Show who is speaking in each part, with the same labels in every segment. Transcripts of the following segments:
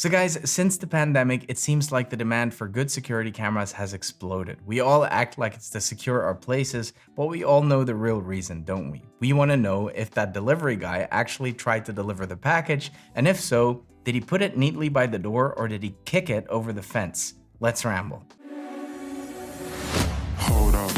Speaker 1: So guys, since the pandemic, it seems like the demand for good security cameras has exploded. We all act like it's to secure our places, but we all know the real reason, don't we? We want to know if that delivery guy actually tried to deliver the package, and if so, did he put it neatly by the door or did he kick it over the fence? Let's ramble.
Speaker 2: Hold up,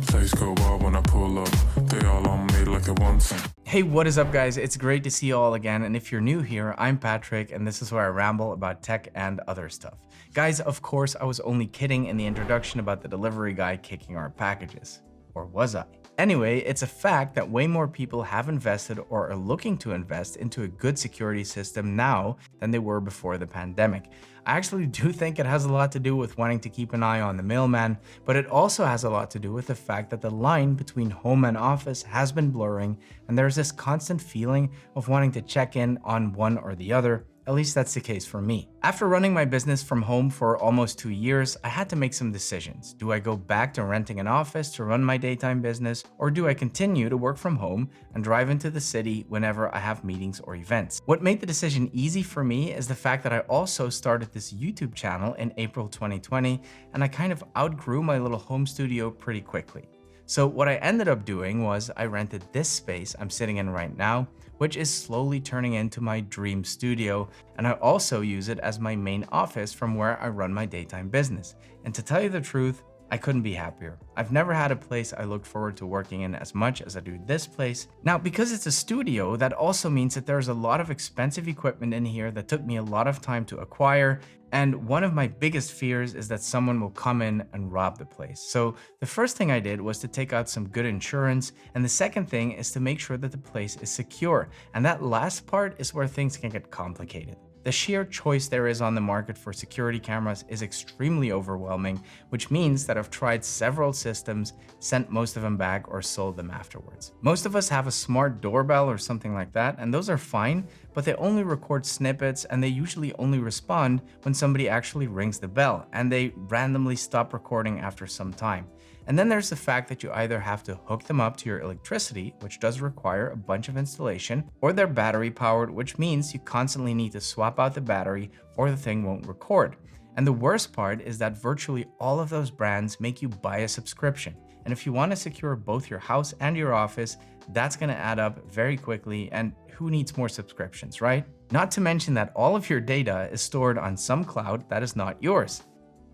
Speaker 2: place go wild when I pull up. They all on me like they want some.
Speaker 1: Hey, what is up guys? It's great to see you all again, and if you're new here, I'm Patrick and this is where I ramble about tech and other stuff. Guys, of course I was only kidding in the introduction about the delivery guy kicking our packages. Or was I? Anyway, it's a fact that way more people have invested or are looking to invest into a good security system now than they were before the pandemic. I actually do think it has a lot to do with wanting to keep an eye on the mailman, but it also has a lot to do with the fact that the line between home and office has been blurring, and there's this constant feeling of wanting to check in on one or the other. At least that's the case for me. After running my business from home for almost 2 years, I had to make some decisions. Do I go back to renting an office to run my daytime business, or do I continue to work from home and drive into the city whenever I have meetings or events? What made the decision easy for me is the fact that I also started this YouTube channel in April 2020, and I kind of outgrew my little home studio pretty quickly. So what I ended up doing was I rented this space I'm sitting in right now, which is slowly turning into my dream studio, and I also use it as my main office from where I run my daytime business. And to tell you the truth, I couldn't be happier. I've never had a place I looked forward to working in as much as I do this place. Now, because it's a studio, that also means that there's a lot of expensive equipment in here that took me a lot of time to acquire. And one of my biggest fears is that someone will come in and rob the place. So the first thing I did was to take out some good insurance. And the second thing is to make sure that the place is secure. And that last part is where things can get complicated. The sheer choice there is on the market for security cameras is extremely overwhelming, which means that I've tried several systems, sent most of them back, or sold them afterwards. Most of us have a smart doorbell or something like that, and those are fine, but they only record snippets and they usually only respond when somebody actually rings the bell, and they randomly stop recording after some time. And then there's the fact that you either have to hook them up to your electricity, which does require a bunch of installation, or they're battery powered, which means you constantly need to swap out the battery or the thing won't record. And the worst part is that virtually all of those brands make you buy a subscription. And if you want to secure both your house and your office, that's going to add up very quickly, and who needs more subscriptions, right? Not to mention that all of your data is stored on some cloud that is not yours.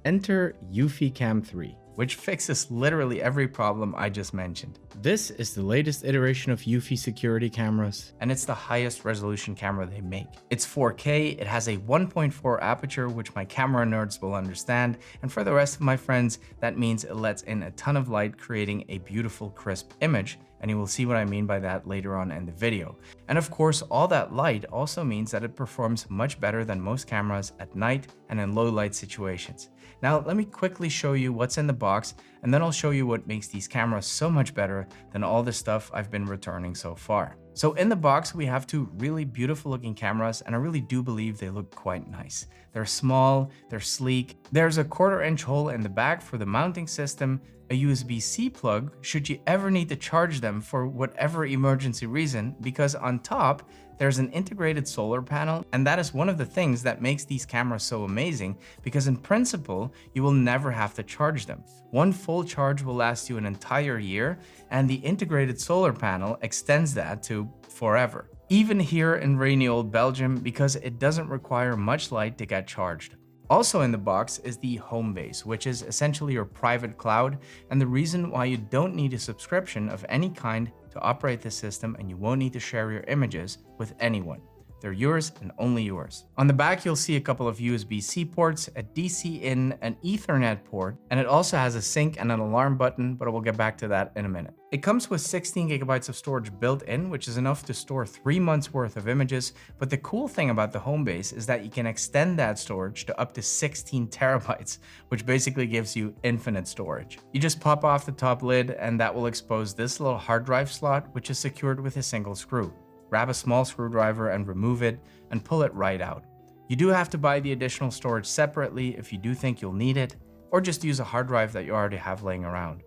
Speaker 1: Enter eufyCam 3. Which fixes literally every problem I just mentioned. This is the latest iteration of eufy security cameras, and it's the highest resolution camera they make. It's 4K, it has a 1.4 aperture, which my camera nerds will understand, and for the rest of my friends, that means it lets in a ton of light, creating a beautiful crisp image, and you will see what I mean by that later on in the video. And of course, all that light also means that it performs much better than most cameras at night and in low light situations. Now, let me quickly show you what's in the box, and then I'll show you what makes these cameras so much better than all the stuff I've been returning so far. So in the box, we have two really beautiful looking cameras, and I really do believe they look quite nice. They're small, they're sleek. There's a 1/4-inch hole in the back for the mounting system, a USB-C plug should you ever need to charge them for whatever emergency reason, because on top, there's an integrated solar panel, and that is one of the things that makes these cameras so amazing, because in principle, you will never have to charge them. One full charge will last you an entire year, and the integrated solar panel extends that to forever. Even here in rainy old Belgium, because it doesn't require much light to get charged. Also in the box is the HomeBase, which is essentially your private cloud, and the reason why you don't need a subscription of any kind to operate the system, and you won't need to share your images with anyone. They're yours and only yours. On the back, you'll see a couple of USB-C ports, a DC in, an Ethernet port, and it also has a sync and an alarm button, but I will get back to that in a minute. It comes with 16 gigabytes of storage built in, which is enough to store 3 months worth of images. But the cool thing about the HomeBase is that you can extend that storage to up to 16 terabytes, which basically gives you infinite storage. You just pop off the top lid, and that will expose this little hard drive slot, which is secured with a single screw. Grab a small screwdriver and remove it and pull it right out. You do have to buy the additional storage separately if you do think you'll need it, or just use a hard drive that you already have laying around.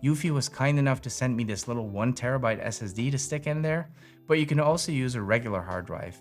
Speaker 1: Eufy was kind enough to send me this little 1 terabyte SSD to stick in there, but you can also use a regular hard drive.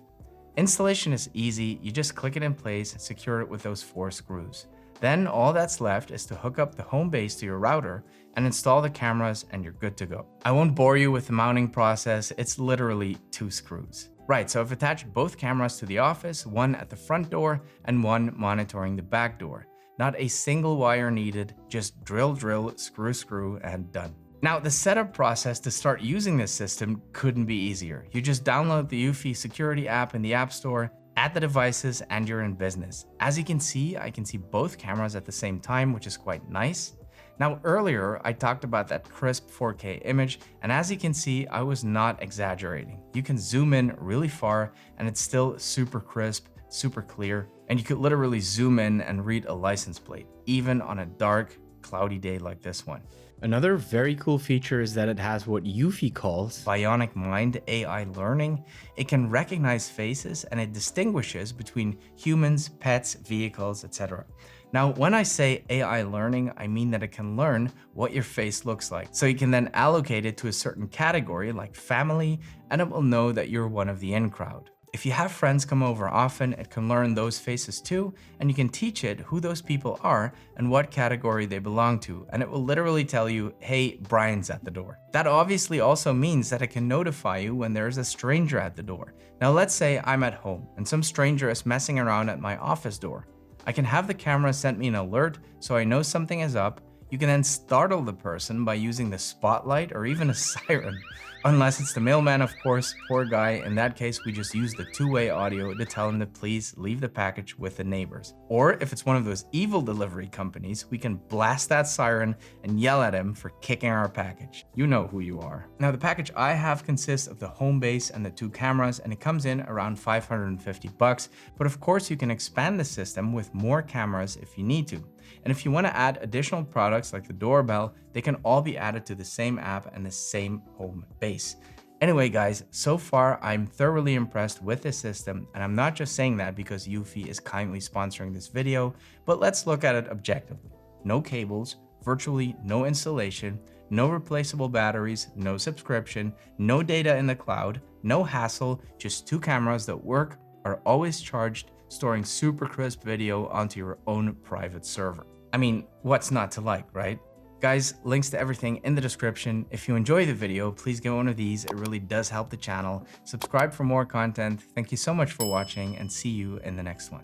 Speaker 1: Installation is easy, you just click it in place and secure it with those 4 screws. Then all that's left is to hook up the HomeBase to your router and install the cameras and you're good to go. I won't bore you with the mounting process, it's literally 2 screws. Right, so I've attached both cameras to the office, one at the front door and one monitoring the back door. Not a single wire needed, just drill, screw, and done. Now, the setup process to start using this system couldn't be easier. You just download the eufy security app in the App Store, add the devices, and you're in business. As you can see, I can see both cameras at the same time, which is quite nice. Now, earlier, I talked about that crisp 4K image, and as you can see, I was not exaggerating. You can zoom in really far, and it's still super crisp, super clear, and you could literally zoom in and read a license plate, even on a dark, cloudy day like this one.
Speaker 3: Another very cool feature is that it has what Eufy calls
Speaker 1: Bionic Mind AI learning. It can recognize faces and it distinguishes between humans, pets, vehicles, etc. Now, when I say AI learning, I mean that it can learn what your face looks like. So you can then allocate it to a certain category like family, and it will know that you're one of the in crowd. If you have friends come over often, it can learn those faces too, and you can teach it who those people are and what category they belong to, and it will literally tell you, hey, Brian's at the door. That obviously also means that it can notify you when there's a stranger at the door. Now let's say I'm at home and some stranger is messing around at my office door. I can have the camera send me an alert so I know something is up. You can then startle the person by using the spotlight or even a siren. Unless it's the mailman, of course, poor guy. In that case, we just use the two-way audio to tell him to please leave the package with the neighbors. Or if it's one of those evil delivery companies, we can blast that siren and yell at him for kicking our package. You know who you are. Now, the package I have consists of the HomeBase and the 2 cameras, and it comes in around $550. But of course, you can expand the system with more cameras if you need to. And if you want to add additional products like the doorbell, they can all be added to the same app and the same home base. Anyway, guys, so far I'm thoroughly impressed with this system, and I'm not just saying that because Eufy is kindly sponsoring this video, but let's look at it objectively. No cables, virtually no installation, no replaceable batteries, no subscription, no data in the cloud, no hassle, just 2 cameras that work, are always charged, storing super crisp video onto your own private server. I mean, what's not to like, right? Guys, links to everything in the description. If you enjoy the video, please get one of these. It really does help the channel. Subscribe for more content. Thank you so much for watching and see you in the next one.